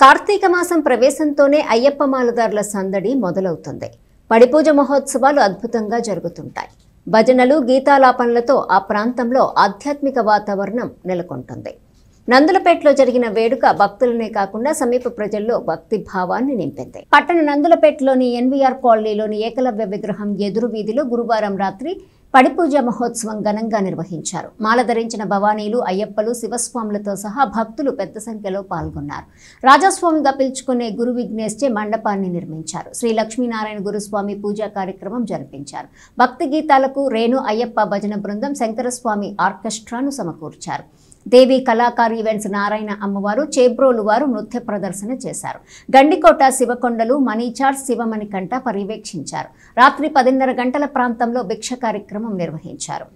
కార్తీక మాసం ప్రవేశంతోనే అయ్యప్ప మాలదారుల సందడి మొదలవుతుంది. పడిపూజ మహోత్సవాలు అద్భుతంగా జరుగుతుంటాయి. భజనలు, గీతాలాపనలతో ఆ ప్రాంతంలో ఆధ్యాత్మిక వాతావరణం నెలకొంటుంది. నందులపేటలో జరిగిన వేడుక భక్తులనే కాకుండా సమీప ప్రజల్లో భక్తి భావాన్ని నింపింది. పట్టణ నందులపేటలోని ఎన్వీఆర్ కాలనీలోని ఏకలవ్య విగ్రహం ఎదురు వీధిలో గురువారం రాత్రి పడిపూజ మహోత్సవం ఘనంగా నిర్వహించారు. మాల ధరించిన భవానీలు, అయ్యప్పలు, శివస్వాములతో సహా భక్తులు పెద్ద సంఖ్యలో పాల్గొన్నారు. రాజస్వామిగా పిలుచుకునే గురు విఘ్నేశ్చే మండపాన్ని నిర్మించారు. శ్రీ లక్ష్మీనారాయణ గురుస్వామి పూజా కార్యక్రమం జరిపించారు. భక్తి గీతాలకు రేణు అయ్యప్ప భజన బృందం, శంకరస్వామి ఆర్కెస్ట్రాను సమకూర్చారు. దేవి కళాకారు ఈవెంట్స్ నారాయణ అమ్మవారు, చేబ్రోలు వారు నృత్య ప్రదర్శన చేశారు. గండికోట శివకొండలు, మనీచార్, శివమణికంఠ పర్యవేక్షించారు. రాత్రి 10:30 గంటల ప్రాంతంలో భిక్ష కార్యక్రమం నిర్వహించారు.